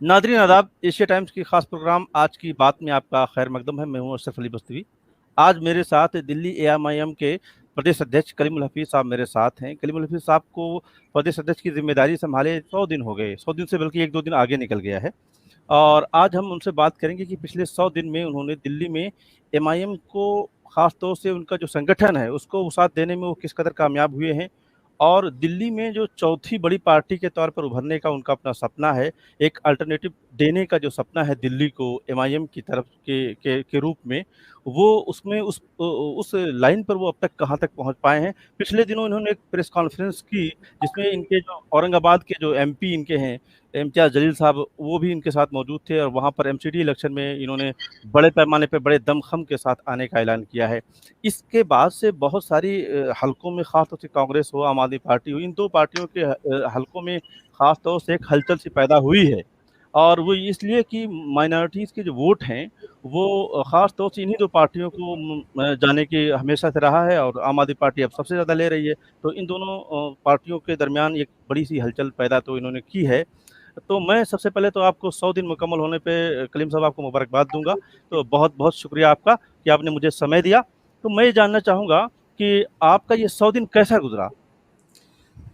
Nadreen आदाब, Asia times की खास प्रोग्राम आज की बात में आपका खैर मकदम है। मैं हूं अशरफ अली बस्तवी। आज मेरे साथ दिल्ली एएमआईएम के प्रदेश अध्यक्ष कलीमुल हफीज साहब मेरे साथ हैं। कलीमुल हफीज साहब को प्रदेश अध्यक्ष की जिम्मेदारी संभाले 100 दिन हो गए, 100 दिन से बल्कि एक दो दिन आगे निकल गया है। और आज हम उनसे बात करेंगे कि पिछले 100 दिन में उन्होंने दिल्ली में एमआईएम को, खास तौर से उनका जो संगठन है उसको वसात देने में वो किस कदर कामयाब हुए हैं, और दिल्ली में जो चौथी बड़ी पार्टी के तौर पर उभरने का उनका अपना सपना है, एक अल्टरनेटिव देने का जो सपना है दिल्ली को एमआईएम की तरफ के रूप में, वो उसमें उस लाइन पर वो अब तक कहाँ तक पहुंच पाए हैं। पिछले दिनों इन्होंने एक प्रेस कॉन्फ्रेंस की जिसमें इनके जो औरंगाबाद के जो एमपी इनके हैं इम्तियाज जलील साहब, वो भी इनके साथ मौजूद थे, और वहाँ पर एमसीडी इलेक्शन में इन्होंने बड़े पैमाने पर बड़े दमखम के साथ आने का ऐलान किया है। इसके बाद से बहुत सारी हलकों में, खास तौर से कांग्रेस हो, आम आदमी पार्टी हो, इन दो पार्टियों के हलकों में खास तौर से एक हलचल सी पैदा हुई है। और वो इसलिए कि माइनॉरिटीज़ के जो वोट हैं वो ख़ास तौर से इन्हीं दो पार्टियों को जाने की हमेशा से रहा है, और आम आदमी पार्टी अब सबसे ज़्यादा ले रही है। तो इन दोनों पार्टियों के दरमियान एक बड़ी सी हलचल पैदा तो इन्होंने की है। तो मैं सबसे पहले तो आपको 100 दिन मुकम्मल होने पे कलीम साहब आपको मुबारकबाद दूँगा। तो बहुत-बहुत शुक्रिया आपका कि आपने मुझे समय दिया। तो मैं ये जानना चाहूँगा कि आपका ये 100 दिन कैसा गुज़रा?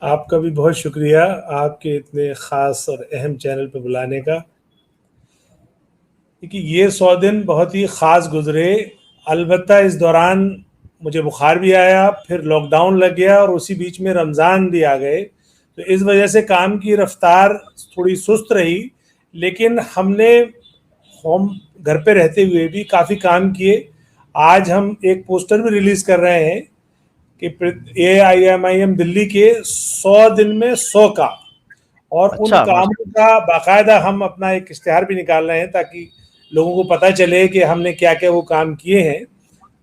आपका भी बहुत शुक्रिया आपके इतने ख़ास और अहम चैनल पे बुलाने का। देखिए, ये 100 दिन बहुत ही ख़ास गुज़रे। अलबत्ता इस दौरान मुझे बुखार भी आया, फिर लॉकडाउन लग गया और उसी बीच में रमज़ान भी आ गए। तो इस वजह से काम की रफ्तार थोड़ी सुस्त रही, लेकिन हमने होम घर पे रहते हुए भी काफ़ी काम किए। आज हम एक पोस्टर भी रिलीज़ कर रहे हैं कि एआईएमआईएम दिल्ली के 100 दिन में 100 काम, और उन अच्छा, कामों का बाकायदा हम अपना एक इश्तिहार भी निकाल रहे हैं ताकि लोगों को पता चले कि हमने क्या क्या वो काम किए हैं।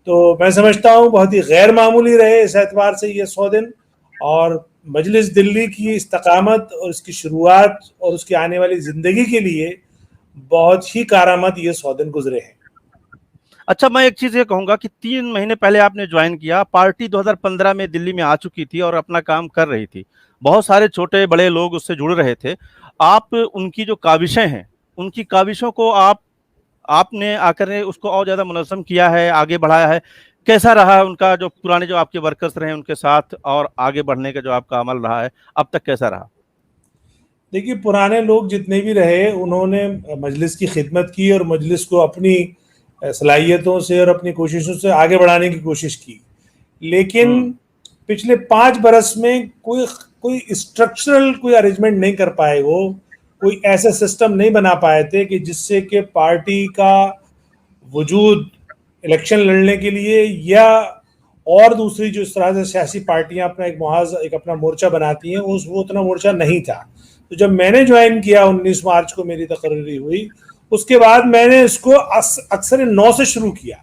तो मैं समझता हूँ बहुत ही गैर मामूली रहे इस एतबार से ये 100 दिन, और मजलिस दिल्ली की इस्तकामत और इसकी शुरुआत और उसकी आने वाली ज़िंदगी के लिए बहुत ही कारामद ये 100 दिन गुजरे हैं। अच्छा, मैं एक चीज़ ये कहूँगा कि 3 महीने पहले आपने जॉइन किया, पार्टी 2015 में दिल्ली में आ चुकी थी और अपना काम कर रही थी। बहुत सारे छोटे-बड़े लोग उससे जुड़ रहे थे। आप उनकी जो काविशें हैं, उनकी काविशों को आपने आकर उसको और ज़्यादा मुनज़्ज़म किया है, आगे बढ़ाया है। कैसा रहा उनका जो पुराने जो आपके वर्कर्स रहे उनके साथ, और आगे बढ़ने का जो आपका अमल रहा है, अब तक कैसा रहा? देखिए, पुराने लोग जितने भी रहे उन्होंने मजलिस की खिदमत की और मजलिस को अपनी सलाहियतों से और अपनी कोशिशों से आगे बढ़ाने की कोशिश की। लेकिन हुँ। पिछले 5 बरस में कोई कोई स्ट्रक्चरल कोई अरेंजमेंट नहीं कर पाए, वो कोई ऐसा सिस्टम नहीं बना पाए थे कि जिससे कि पार्टी का वजूद इलेक्शन लड़ने के लिए, या और दूसरी जो इस तरह से सियासी पार्टियां अपना एक अपना मोर्चा बनाती हैं, उस वो उतना मोर्चा नहीं था। तो जब मैंने ज्वाइन किया 19 मार्च को मेरी तकर्री हुई, उसके बाद मैंने इसको अक्सर 9 से शुरू किया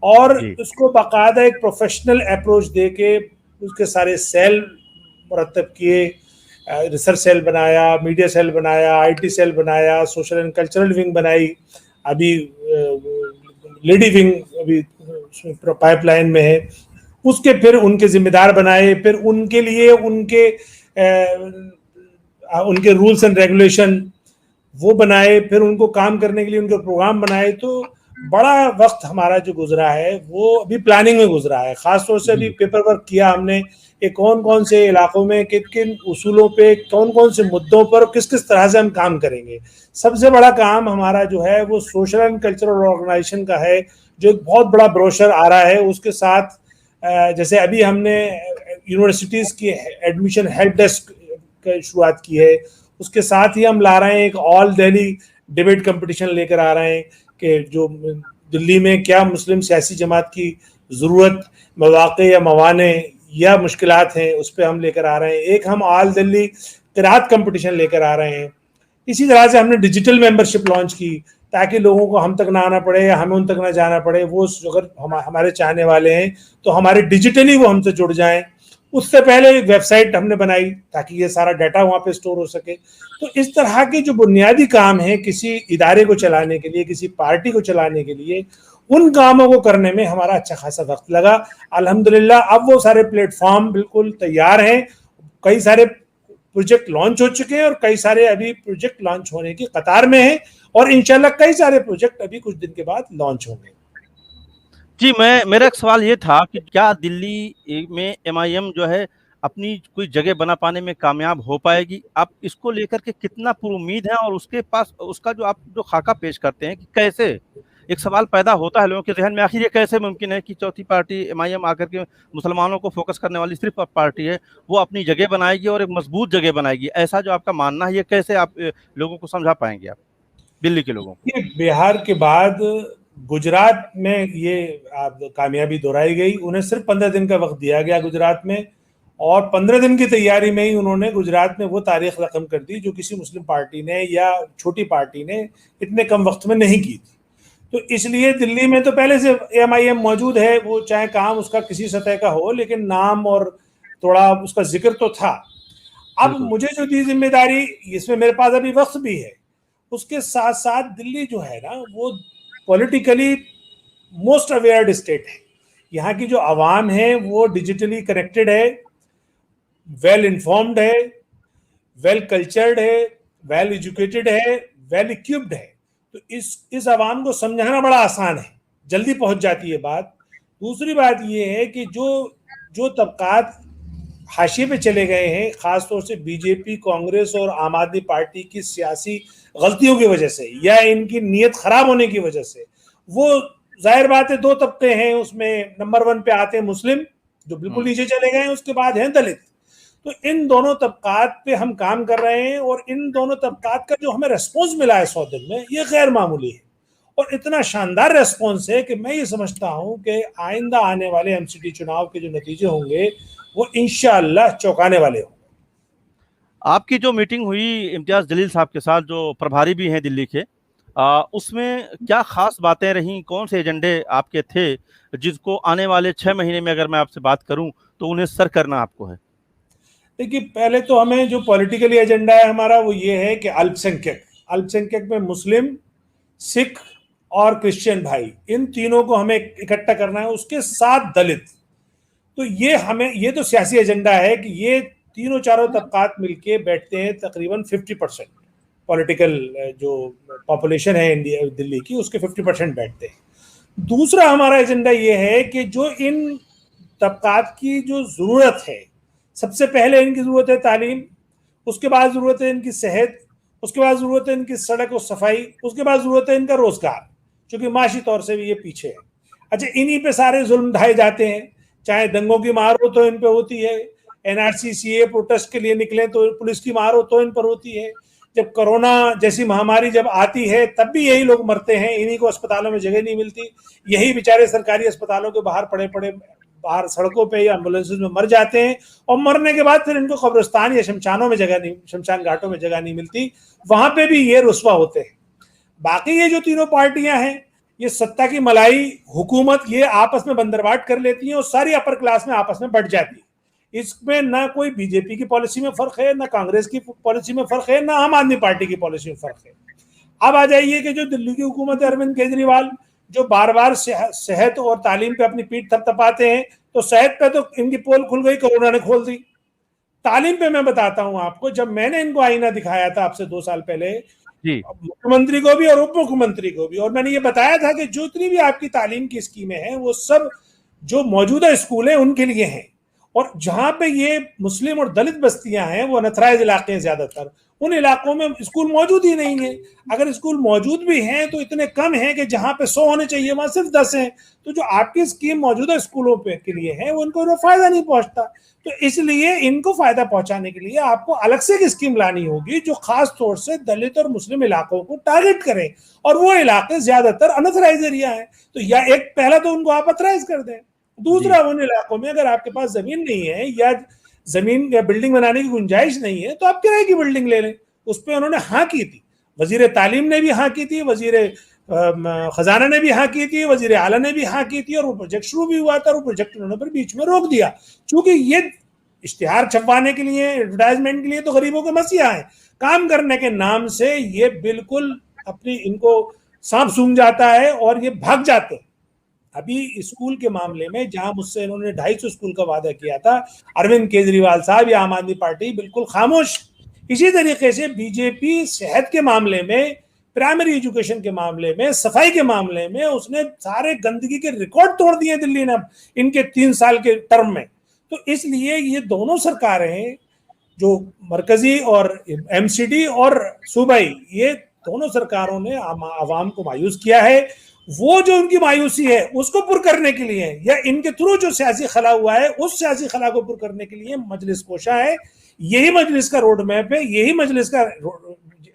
और जी। उसको बाकायदा एक प्रोफेशनल अप्रोच दे के उसके सारे सेल मुरतब किए। रिसर्च सेल बनाया, मीडिया सेल बनाया, आईटी सेल बनाया, सोशल एंड कल्चरल विंग बनाई, अभी लेडी विंग अभी पाइपलाइन में है। उसके फिर उनके जिम्मेदार बनाए, फिर उनके लिए उनके रूल्स एंड रेगुलेशन वो बनाए, फिर उनको काम करने के लिए उनके प्रोग्राम बनाए। तो बड़ा वक्त हमारा जो गुजरा है वो अभी प्लानिंग में गुजरा है। खासतौर से अभी जी। पेपर वर्क किया हमने कि कौन कौन से इलाकों में किन किन उसूलों पे, कौन कौन से मुद्दों पर किस किस तरह से हम काम करेंगे। सबसे बड़ा काम हमारा जो है वो सोशल एंड कल्चरल ऑर्गेनाइजेशन का है, जो एक बहुत बड़ा ब्रोशर आ रहा है। उसके साथ जैसे अभी हमने यूनिवर्सिटीज़ की एडमिशन हेल्प डेस्क की शुरुआत की है, उसके साथ ही हम ला रहे हैं एक ऑल दिल्ली डिबेट कंपटीशन लेकर आ रहे हैं कि जो दिल्ली में क्या मुस्लिम सियासी जमात की ज़रूरत, मौक़े या मवाने या मुश्किलात हैं, उस पर हम लेकर आ रहे हैं। एक हम ऑल दिल्ली क़िराअत कंपटीशन लेकर आ रहे हैं। इसी तरह से हमने डिजिटल मेंबरशिप लॉन्च की ताकि लोगों को हम तक ना आना पड़े या हमें उन तक ना जाना पड़े। वो अगर हमारे चाहने वाले हैं तो हमारे डिजिटली वो हमसे जुड़ जाएं। उससे पहले एक वेबसाइट हमने बनाई ताकि ये सारा डाटा वहाँ पे स्टोर हो सके। तो इस तरह के जो बुनियादी काम है किसी इदारे को चलाने के लिए, किसी पार्टी को चलाने के लिए, उन कामों को करने में हमारा अच्छा खासा वक्त लगा। अल्हम्दुलिल्लाह अब वो सारे प्लेटफॉर्म बिल्कुल तैयार हैं। कई सारे प्रोजेक्ट लॉन्च हो चुके हैं और कई सारे अभी प्रोजेक्ट लॉन्च होने की कतार में हैं और इंशाल्लाह कई सारे प्रोजेक्ट अभी कुछ दिन के बाद लॉन्च होंगे। जी, मेरा एक सवाल ये था कि क्या दिल्ली में एमआईएम जो है अपनी कोई जगह बना पाने में कामयाब हो पाएगी? आप इसको लेकर के कितना पुरुउम्मीद हैं और उसके पास उसका जो आप जो खाका पेश करते हैं कि कैसे? एक सवाल पैदा होता है लोगों के ज़हन में, आखिर ये कैसे मुमकिन है कि चौथी पार्टी एमआईएम आकर के मुसलमानों को फ़ोकस करने वाली सिर्फ़ पार्टी है, वो अपनी जगह बनाएगी और एक मज़बूत जगह बनाएगी। ऐसा जो आपका मानना है, ये कैसे आप लोगों को समझा पाएँगे आप, दिल्ली के लोगों को? ये बिहार के बाद गुजरात में ये कामयाबी दोहराई गई। उन्हें सिर्फ 15 दिन का वक्त दिया गया गुजरात में और 15 दिन की तैयारी में ही उन्होंने गुजरात में वो तारीख रकम कर दी जो किसी मुस्लिम पार्टी ने या छोटी पार्टी ने इतने कम वक्त में नहीं की थी। तो इसलिए दिल्ली में तो पहले से एमआईएम मौजूद है, वो चाहे काम उसका किसी सतह का हो लेकिन नाम और थोड़ा उसका जिक्र तो था। अब बिल्कुल। मुझे जो दी जिम्मेदारी, इसमें मेरे पास अभी वक्त भी है, उसके साथ साथ दिल्ली जो है ना वो पॉलिटिकली मोस्ट अवेयर्ड स्टेट है। यहाँ की जो आवाम है वो डिजिटली कनेक्टेड है, वेल इन्फॉर्म्ड है, वेल कल्चर्ड है, वेल एजुकेटेड है, वेल इक्विप्ड है। तो इस आवाम को समझाना बड़ा आसान है, जल्दी पहुंच जाती है बात। दूसरी बात यह है कि जो जो तबकात हाशिए पे चले गए हैं, खासतौर से बीजेपी, कांग्रेस और आम आदमी पार्टी की सियासी गलतियों की वजह से या इनकी नीयत खराब होने की वजह से, वो जाहिर बात है दो तबके हैं उसमें। नंबर 1 पे आते हैं मुस्लिम जो बिल्कुल नीचे चले गए हैं, उसके बाद हैं दलित। तो इन दोनों तबकात पे हम काम कर रहे हैं और इन दोनों तबकात का जो हमें रेस्पॉन्स मिला है 100 दिन में, ये गैर मामूली है और इतना शानदार रेस्पॉन्स है कि मैं ये समझता हूं कि आइंदा आने वाले एमसीडी चुनाव के जो नतीजे होंगे वो इंशाअल्लाह चौंकाने वाले होंगे। आपकी जो मीटिंग हुई इम्तियाज जलील साहब के साथ, जो प्रभारी भी हैं दिल्ली के, उसमें क्या खास बातें रहीं? कौन से एजेंडे आपके थे जिसको आने वाले 6 महीने में अगर मैं आपसे बात करूं तो उन्हें सर करना आपको है? देखिए, पहले तो हमें जो पॉलिटिकली एजेंडा है हमारा वो ये है कि अल्पसंख्यक में मुस्लिम, सिख और क्रिश्चियन भाई, इन तीनों को हमें इकट्ठा करना है, उसके साथ दलित। तो ये तो सियासी एजेंडा है कि ये तीनों चारों तबकात मिलके बैठते हैं, तकरीबन 50% पॉलिटिकल जो पॉपुलेशन है इंडिया दिल्ली की उसके 50% बैठते हैं। दूसरा हमारा एजेंडा ये है कि जो इन तबकात की जो जरूरत है, सबसे पहले इनकी जरूरत है तालीम, उसके बाद जरूरत है इनकी सेहत, उसके बाद जरूरत है इनकी सड़क और सफाई, उसके बाद जरूरत है इनका रोजगार, क्योंकि माशी तौर से भी ये पीछे है। अच्छा, इन्हीं पे सारे जुल्म ढाए जाते हैं, चाहे दंगों की मार हो तो इन पे होती है, एनआरसी सीए प्रोटेस्ट के लिए निकले तो पुलिस की मार हो तो इन पर होती है, जब कोरोना जैसी महामारी जब आती है तब भी यही लोग मरते हैं, इन्हीं को अस्पतालों में जगह नहीं मिलती, यही बेचारे सरकारी अस्पतालों के बाहर पड़े पड़े बाहर सड़कों पे या एम्बुलेंसेज में मर जाते हैं और मरने के बाद फिर इनको कब्रिस्तान या शमशानों में जगह नहीं, शमशान घाटों में जगह नहीं मिलती, वहां पे भी ये रुस्वा होते हैं। बाकी ये जो तीनों पार्टियां हैं, ये सत्ता की मलाई हुकूमत ये आपस में बंदरबाट कर लेती हैं और सारी अपर क्लास में आपस में बढ़ जाती है। इसमें ना कोई बीजेपी की पॉलिसी में फर्क है, ना कांग्रेस की पॉलिसी में फर्क है, ना आम आदमी पार्टी की पॉलिसी में फर्क है। अब आ जाइए कि जो दिल्ली की हुकूमत है, अरविंद केजरीवाल जो बार बार सेहत और तालीम पे अपनी पीठ थपथपाते हैं, तो सेहत पे तो इनकी पोल खुल गई, कोरोना ने खोल दी। तालीम पे मैं बताता हूं आपको, जब मैंने इनको आईना दिखाया था आपसे 2 साल पहले, जी। मुख्यमंत्री को भी और उप मुख्यमंत्री को भी, और मैंने ये बताया था कि जो इतनी भी आपकी तालीम की स्कीमें हैं वो सब जो मौजूदा स्कूल है उनके लिए हैं, और जहां पे ये मुस्लिम और दलित बस्तियां हैं वो अनथराइज इलाके हैं, ज्यादातर उन इलाकों में स्कूल मौजूद ही नहीं है। अगर स्कूल मौजूद भी हैं तो इतने कम हैं कि जहां पे 100 होने चाहिए वहां सिर्फ 10 हैं। तो जो आपकी स्कीम मौजूदा स्कूलों पे के लिए है वो उनको फायदा नहीं पहुंचता। तो इसलिए इनको फायदा पहुंचाने के लिए आपको अलग से एक स्कीम लानी होगी जो खास तौर से दलित और मुस्लिम इलाकों को टारगेट करे, और वो इलाके ज्यादातर अनथराइज एरिया है। तो या एक पहला तो उनको आप अथराइज कर दें, दूसरा उन इलाकों में अगर आपके पास जमीन नहीं है या जमीन या बिल्डिंग बनाने की गुंजाइश नहीं है तो आप किराए की बिल्डिंग ले लें। उस पर उन्होंने हाँ की थी, वजीर तालीम ने भी हाँ की थी, वजीर खजाना ने भी हाँ की थी, वजीर आला ने भी हाँ की थी, और वो प्रोजेक्ट शुरू भी हुआ था और वो प्रोजेक्ट उन्होंने फिर बीच में रोक दिया, क्योंकि ये इश्तिहार छपवाने के लिए, एडवर्टाइजमेंट के लिए तो गरीबों के मसीहा है, काम करने के नाम से ये बिल्कुल अपनी इनको सांप सूंघ जाता है और ये भाग जाते हैं। अभी स्कूल के मामले में जहां मुझसे इन्होंने 250 स्कूल का वादा किया था, अरविंद केजरीवाल साहब या आम आदमी पार्टी बिल्कुल खामोश। इसी तरीके से बीजेपी सेहत के मामले में, प्राइमरी एजुकेशन के मामले में, सफाई के मामले में उसने सारे गंदगी के रिकॉर्ड तोड़ दिए दिल्ली ने इनके 3 साल के टर्म में। तो इसलिए ये दोनों सरकारें, जो मरकजी और एमसीडी और सूबाई, ये दोनों सरकारों ने आवाम को मायूस किया है। वो जो उनकी मायूसी है उसको पुर करने के लिए, या इनके थ्रू जो सियासी खला हुआ है उस सियासी खला को पुर करने के लिए मजलिस कोशा है। यही मजलिस का रोड मैप है, यही मजलिस का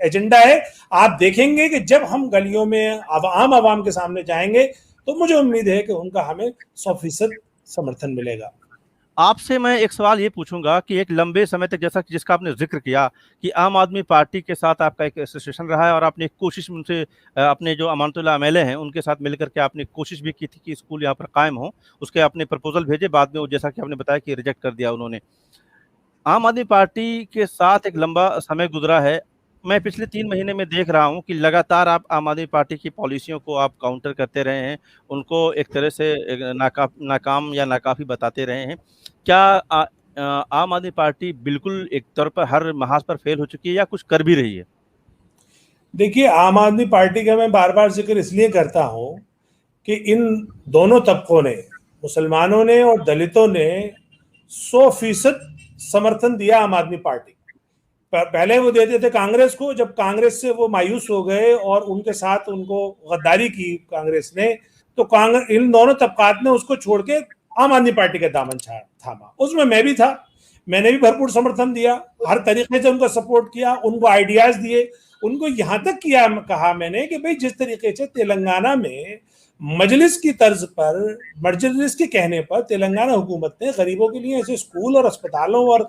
एजेंडा है। आप देखेंगे कि जब हम गलियों में आवाम के सामने जाएंगे तो मुझे उम्मीद है कि उनका हमें 100% समर्थन मिलेगा। आपसे मैं एक सवाल ये पूछूंगा कि एक लंबे समय तक, जैसा जिसका आपने जिक्र किया कि आम आदमी पार्टी के साथ आपका एक एसोसिएशन रहा है और आपने कोशिश उनसे, अपने जो अमानतुल्लाह एमएलए हैं उनके साथ मिलकर के आपने कोशिश भी की थी कि स्कूल यहाँ पर कायम हो, उसके आपने प्रपोजल भेजे, बाद में वो जैसा कि आपने बताया कि रिजेक्ट कर दिया उन्होंने। आम आदमी पार्टी के साथ एक लंबा समय गुजरा है, मैं पिछले 3 महीने में देख रहा हूँ कि लगातार आप आम आदमी पार्टी की पॉलिसियों को आप काउंटर करते रहे हैं, उनको एक तरह से नाकाम या नाकाफ़ी बताते रहे हैं। क्या आम आदमी पार्टी बिल्कुल एक तौर पर हर महाज पर फेल हो चुकी है या कुछ कर भी रही है? देखिए, आम आदमी पार्टी का मैं बार बार जिक्र इसलिए करता हूं कि इन दोनों तबकों ने, मुसलमानों ने और दलितों ने 100% समर्थन दिया आम आदमी पार्टी। पहले वो देते थे कांग्रेस को, जब कांग्रेस से वो मायूस हो गए और उनके साथ उनको गद्दारी की कांग्रेस ने, तो कांग्रेस, इन दोनों तबकात ने उसको छोड़ के आम आदमी पार्टी का दामन थामा। उसमें मैं भी था, मैंने भी भरपूर समर्थन दिया, हर तरीके से उनको सपोर्ट किया, उनको आइडियाज दिए, उनको यहां तक किया, कहा मैंने कि भाई जिस तरीके से तेलंगाना में मजलिस की तर्ज पर, मजलिस के कहने पर तेलंगाना हुकूमत ने गरीबों के लिए ऐसे स्कूल और अस्पतालों और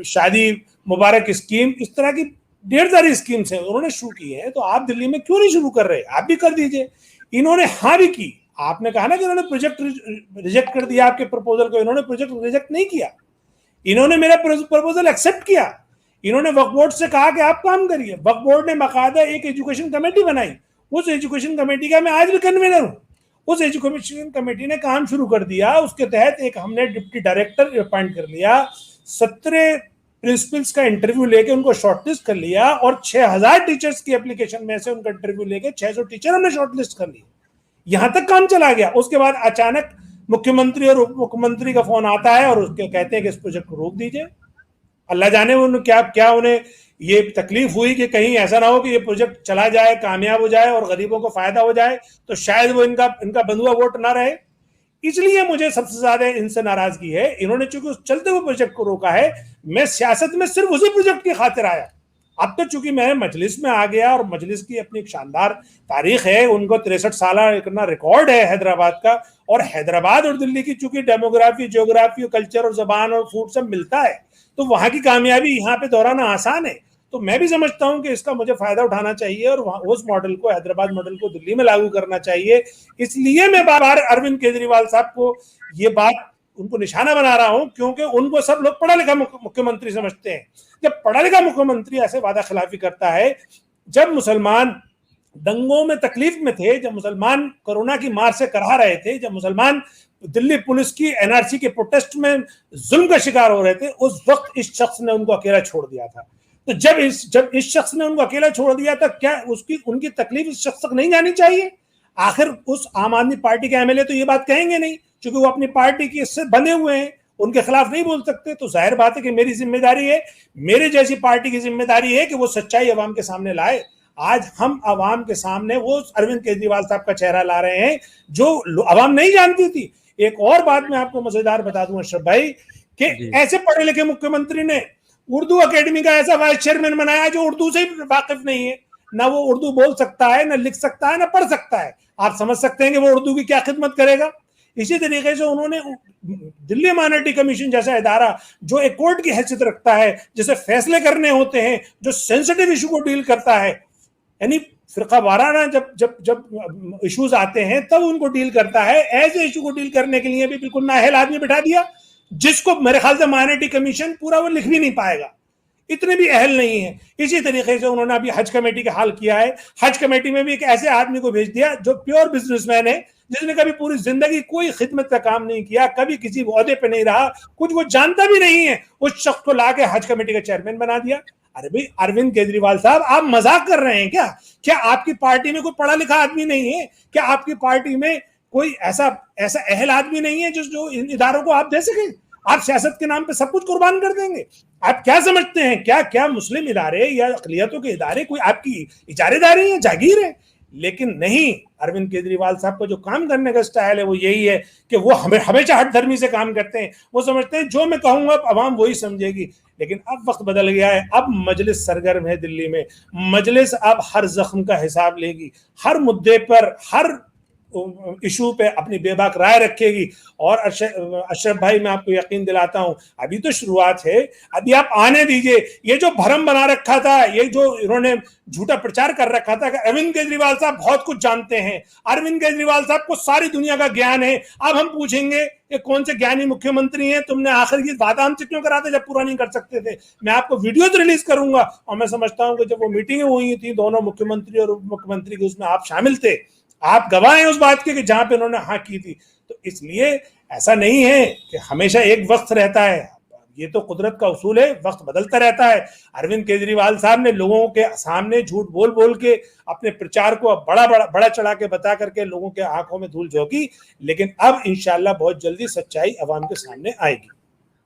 शादी मुबारक स्कीम, इस तरह की ढेर सारी स्कीम्स हैं उन्होंने शुरू की है, तो आप दिल्ली में क्यों नहीं शुरू कर रहे? आप भी कर दीजिए। इन्होंने हाँ भी की। आपने कहा ना कि इन्होंने प्रोजेक्ट रिजेक्ट कर दिया आपके प्रपोजल को, इन्होंने प्रोजेक्ट रिजेक्ट नहीं किया, इन्होंने मेरा प्रपोजल एक्सेप्ट किया। इन्होंने वक्फ बोर्ड से कहा कि आप काम करिए। वक्फ बोर्ड ने बाकायदा एक एजुकेशन कमेटी बनाई, उस एजुकेशन कमेटी का मैं आज भी कन्वीनर हूं। उस एजुकेशन कमेटी ने काम शुरू कर दिया, उसके तहत एक हमने डिप्टी डायरेक्टर अपॉइंट कर लिया, 17 प्रिंसिपल्स का इंटरव्यू लेके उनको शॉर्टलिस्ट कर लिया, और 6000 टीचर्स की एप्लीकेशन में से उनका इंटरव्यू लेके 600 टीचर हमने शॉर्टलिस्ट कर लिए। यहां तक काम चला गया। उसके बाद अचानक मुख्यमंत्री और उप मुख्यमंत्री का फोन आता है और उसके कहते हैं कि इस प्रोजेक्ट को रोक दीजिए। अल्लाह जाने उन्हें क्या उन्हें ये तकलीफ हुई कि कहीं ऐसा ना हो कि ये प्रोजेक्ट चला जाए, कामयाब हो जाए और गरीबों को फायदा हो जाए, तो शायद वो इनका बंधुआ वोट ना रहे। इसलिए मुझे सबसे ज्यादा इनसे नाराजगी है। इन्होंने चूंकि उस चलते हुए प्रोजेक्ट को रोका है, मैं सियासत में सिर्फ उसी प्रोजेक्ट की खातिर आया। अब तो चूंकि मैं मजलिस में आ गया और मजलिस की अपनी एक शानदार तारीख है, उनको 63 साल इतना रिकॉर्ड है हैदराबाद का, और हैदराबाद और दिल्ली की चूंकि डेमोग्राफी, जियोग्राफी, कल्चर और जबान और फूड सब मिलता है, तो वहां की कामयाबी यहाँ पे दोहराना आसान है। तो मैं भी समझता हूं कि इसका मुझे फायदा उठाना चाहिए और उस मॉडल को, हैदराबाद मॉडल को दिल्ली में लागू करना चाहिए। इसलिए मैं बार बार अरविंद केजरीवाल साहब को ये बात, उनको निशाना बना रहा हूं, क्योंकि उनको सब लोग पढ़ा लिखा मुख्यमंत्री समझते हैं। जब पढ़ा लिखा मुख्यमंत्री ऐसे वादा खिलाफी करता है, जब मुसलमान दंगों में तकलीफ में थे, जब मुसलमान कोरोना की मार से कराह रहे थे, जब मुसलमान दिल्ली पुलिस की एनआरसी के प्रोटेस्ट में जुल्म का शिकार हो रहे थे, उस वक्त इस शख्स ने उनको अकेला छोड़ दिया था। तो जब इस शख्स ने उनको अकेला छोड़ दिया था, क्या उनकी तकलीफ इस शख्स तक नहीं जानी चाहिए? आखिर उस आम आदमी पार्टी के एमएलए तो ये बात कहेंगे नहीं, क्योंकि वो अपनी पार्टी की इससे बंधे हुए हैं, उनके खिलाफ नहीं बोल सकते। तो जाहिर बात है कि मेरी जिम्मेदारी है, मेरे जैसी पार्टी की जिम्मेदारी है कि वो सच्चाई अवाम के सामने लाए। आज हम अवाम के सामने वो अरविंद केजरीवाल साहब का चेहरा ला रहे हैं जो अवाम नहीं जानती थी। एक और बात मैं आपको मजेदार बता दूं अशरफ भाई, कि ऐसे पढ़े लिखे मुख्यमंत्री ने उर्दू अकेडमी का ऐसा वाइस चेयरमैन बनाया जो उर्दू से वाकिफ नहीं है, ना वो उर्दू बोल सकता है, ना लिख सकता है, ना पढ़ सकता है। आप समझ सकते हैं कि वो उर्दू की क्या खिदमत करेगा। इसी तरीके से उन्होंने दिल्ली माइनॉरिटी कमीशन जैसा इदारा, जो एक कोर्ट की हैसियत रखता है, जिसे फैसले करने होते हैं, जो सेंसिटिव इशू को डील करता है, यानी फिरका वाराना जब इश्यूज आते हैं तब उनको डील करता है, ऐसे इशू को डील करने के लिए भी बिल्कुल नाअहल आदमी बिठा दिया, जिसको मेरे ख्याल से माइनॉरिटी कमीशन पूरा वो लिख भी नहीं पाएगा। इतने भी अहल नहीं है। इसी तरीके से उन्होंने अभी हज कमेटी का हाल किया है। हज कमेटी में भी एक ऐसे आदमी को भेज दिया जो प्योर बिजनेसमैन है, जिसने कभी पूरी जिंदगी कोई खिदमत का काम नहीं किया, कभी किसी ओहदे पे नहीं रहा, कुछ वो जानता भी नहीं है, उस शख्स को लाके हज कमेटी का चेयरमैन बना दिया। अरे भाई अरविंद केजरीवाल साहब, आप मजाक कर रहे हैं क्या? क्या आपकी पार्टी में कोई पढ़ा लिखा आदमी नहीं है? क्या आपकी पार्टी में कोई ऐसा ऐसा अहल आदमी नहीं है जो इन इदारों को आप दे सके? आप सियासत के नाम पे सब कुछ कुर्बान कर देंगे? आप क्या समझते हैं, क्या क्या मुस्लिम इदारे या अकलियतों के इदारे कोई आपकी इजारेदारी है, जागीर है? लेकिन नहीं, अरविंद केजरीवाल साहब का जो काम करने का स्टाइल है वो यही है कि वो हमेशा हट धर्मी से काम करते हैं। वो समझते हैं जो मैं कहूंगा अवाम वही समझेगी। लेकिन अब वक्त बदल गया है, अब मजलिस सरगर्म है दिल्ली में। मजलिस अब हर जख्म का हिसाब लेगी, हर मुद्दे पर, हर इशू पे अपनी बेबाक राय रखेगी। और अशरफ भाई, मैं आपको यकीन दिलाता हूं, अभी तो शुरुआत है, अभी आप आने दीजिए। ये जो भरम बना रखा था, ये जो इन्होंने झूठा प्रचार कर रखा था कि अरविंद केजरीवाल साहब बहुत कुछ जानते हैं, अरविंद केजरीवाल साहब को सारी दुनिया का ज्ञान है, अब हम पूछेंगे कि कौन से ज्ञानी मुख्यमंत्री हैं, तुमने आखिर की वादा हमसे क्यों कराते जब पूरा नहीं कर सकते थे? मैं आपको वीडियो तो रिलीज करूंगा। और मैं समझता हूं कि जब वो मीटिंग हुई थी दोनों मुख्यमंत्री और उप मुख्यमंत्री की, उसमें आप शामिल थे, आप गवाह हैं उस बात के कि जहां पे उन्होंने हाँ की थी। तो इसलिए ऐसा नहीं है कि हमेशा एक वक्त रहता है, ये तो कुदरत का उसूल है, वक्त बदलता रहता है। अरविंद केजरीवाल साहब ने लोगों के सामने झूठ बोल बोल के अपने प्रचार को बड़ा चढ़ा के बता करके लोगों के आंखों में धूल झोंकी, लेकिन अब इंशाल्लाह बहुत जल्दी सच्चाई अवाम के सामने आएगी।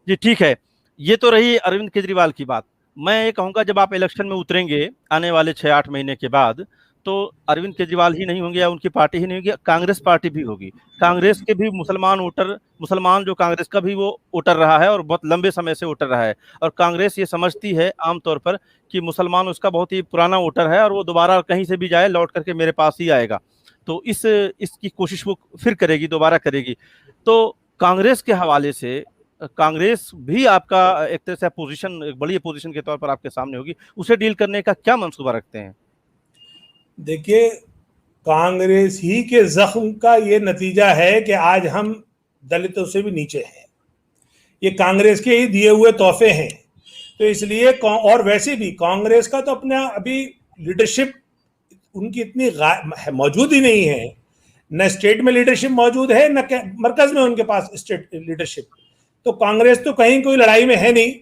जी ठीक है, ये तो रही अरविंद केजरीवाल की बात। मैं ये कहूँगा, जब आप इलेक्शन में उतरेंगे आने वाले 6-8 महीने के बाद, तो अरविंद केजरीवाल ही नहीं होंगे या उनकी पार्टी ही नहीं होगी, कांग्रेस पार्टी भी होगी। कांग्रेस के भी मुसलमान जो कांग्रेस का भी वो वोटर रहा है और बहुत लंबे समय से वोटर रहा है। और कांग्रेस ये समझती है आमतौर पर कि मुसलमान उसका बहुत ही पुराना वोटर है और वो दोबारा कहीं से भी जाए लौट करके मेरे पास ही आएगा। तो इसकी कोशिश वो फिर करेगी, दोबारा करेगी। तो कांग्रेस के हवाले से कांग्रेस भी आपका एक तरह से पोजीशन, एक बड़ी पोजीशन के तौर पर आपके सामने होगी, उसे डील करने का क्या मंसूबा रखते हैं? देखिए, कांग्रेस ही के जख्म का ये नतीजा है कि आज हम दलितों से भी नीचे हैं। ये कांग्रेस के ही दिए हुए तोहफे हैं। तो इसलिए, और वैसे भी कांग्रेस का तो अपना अभी लीडरशिप उनकी इतनी मौजूद ही नहीं है, न स्टेट में लीडरशिप मौजूद है, न मरकज में उनके पास स्टेट लीडरशिप। तो कांग्रेस तो कहीं कोई लड़ाई में है नहीं।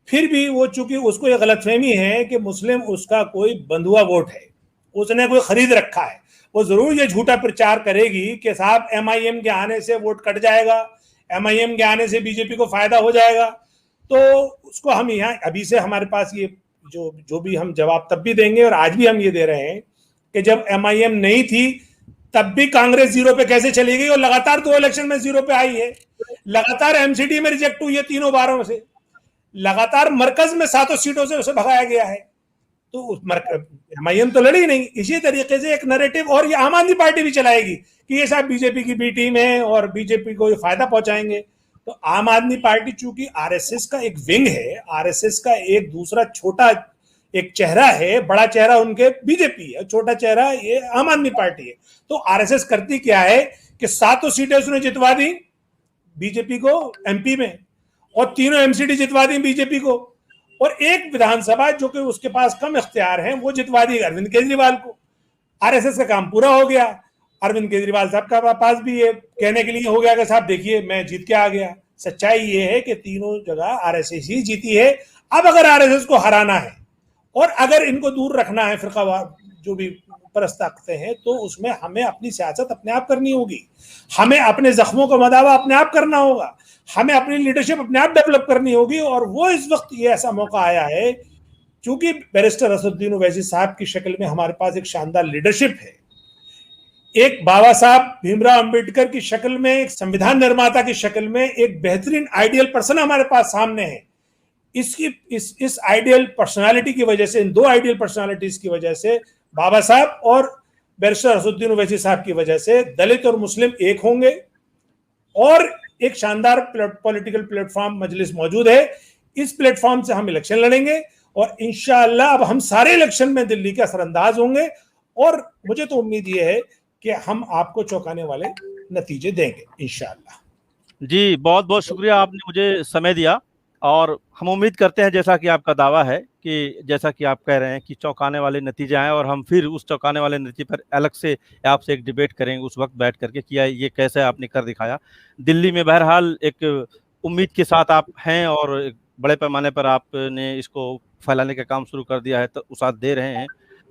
फिर भी वो, चूंकि उसको ये गलतफहमी है कि मुस्लिम उसका कोई बंधुआ वोट है, उसने कोई खरीद रखा है, वो जरूर ये झूठा प्रचार करेगी कि साहब एमआईएम के आने से वोट कट जाएगा, एमआईएम के आने से बीजेपी को फायदा हो जाएगा। तो उसको हम यहाँ अभी से हमारे पास ये जो भी हम जवाब तब भी देंगे, और आज भी हम ये दे रहे हैं कि जब एमआईएम नहीं थी तब भी कांग्रेस जीरो पे कैसे चली गई, और लगातार 2 इलेक्शन में जीरो पे आई है, लगातार एमसीडी में रिजेक्ट हुई है तीनों बारों से, लगातार मरकज में 7 सीटों से उसे भगाया गया है। तो एमआईएम तो लड़ी नहीं। इसी तरीके से एक नैरेटिव और ये आम आदमी पार्टी भी चलाएगी कि ये साहब बीजेपी की बी टीम है और बीजेपी को ये फायदा पहुंचाएंगे। तो आम आदमी पार्टी चूंकि आरएसएस का एक विंग है, आरएसएस का एक दूसरा छोटा एक चेहरा है, बड़ा चेहरा उनके बीजेपी है, छोटा चेहरा ये आम आदमी पार्टी है। तो आरएसएस करती क्या है कि 7 सीटें उसने जितवा दी बीजेपी को एमपी में, और 3 एमसीडी जितवा दी बीजेपी को, और एक विधानसभा जो कि उसके पास कम इख्तियार है वो जितवा दी अरविंद केजरीवाल को। आरएसएस का काम पूरा हो गया। अरविंद केजरीवाल साहब का पास भी ये कहने के लिए हो गया कि साहब देखिए मैं जीत के आ गया। सच्चाई ये है कि तीनों जगह आरएसएस ही जीती है। अब अगर आरएसएस को हराना है और अगर इनको दूर रखना है फिरकावार जो भी परस्त ताकतें हैं, तो उसमें हमें अपनी सियासत अपने आप करनी होगी, हमें अपने जख्मों का मदावा अपने आप करना होगा, हमें अपनी लीडरशिप अपने आप डेवलप करनी होगी। और वो इस वक्त ये ऐसा मौका आया है, क्योंकि बैरिस्टर असदुद्दीन ओवैसी साहब की शक्ल में हमारे पास एक शानदार लीडरशिप है, एक बाबा साहब भीमराव अंबेडकर की शक्ल में, एक संविधान निर्माता की शक्ल में एक बेहतरीन आइडियल पर्सन हमारे पास सामने है। इस आइडियल पर्सनालिटी की वजह से, इन 2 आइडियल पर्सनालिटीज की वजह से, बाबा साहब और बैरिस्टर असदुद्दीन ओवैसी साहब की वजह से दलित और मुस्लिम एक होंगे, और एक शानदार पॉलिटिकल प्लेटफॉर्म मजलिस मौजूद है। इस प्लेटफॉर्म से हम इलेक्शन लड़ेंगे और इंशाअल्लाह अब हम सारे इलेक्शन में दिल्ली के असरअंदाज होंगे, और मुझे तो उम्मीद ये है कि हम आपको चौंकाने वाले नतीजे देंगे इंशाअल्लाह। जी बहुत बहुत शुक्रिया, आपने मुझे समय दिया। और हम उम्मीद करते हैं, जैसा कि आपका दावा है, कि जैसा कि आप कह रहे हैं कि चौंकाने वाले नतीजे आए, और हम फिर उस चौंकाने वाले नतीजे पर अलग से आपसे एक डिबेट करेंगे उस वक्त बैठ करके कि ये कैसे आपने कर दिखाया। दिल्ली में बहरहाल एक उम्मीद के साथ आप हैं और एक बड़े पैमाने पर आपने इसको फैलाने का काम शुरू कर दिया है, तो साथ दे रहे हैं।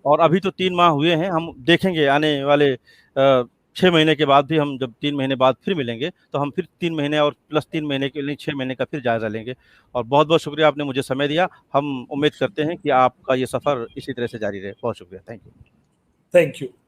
और अभी तो 3 माह हुए हैं, हम देखेंगे आने वाले 6 महीने के बाद भी, हम जब 3 महीने बाद फिर मिलेंगे तो हम फिर 3 महीने और प्लस 3 महीने के लिए 6 महीने का फिर जायजा लेंगे। और बहुत बहुत शुक्रिया, आपने मुझे समय दिया। हम उम्मीद करते हैं कि आपका ये सफ़र इसी तरह से जारी रहे। बहुत शुक्रिया, थैंक यू। Thank you.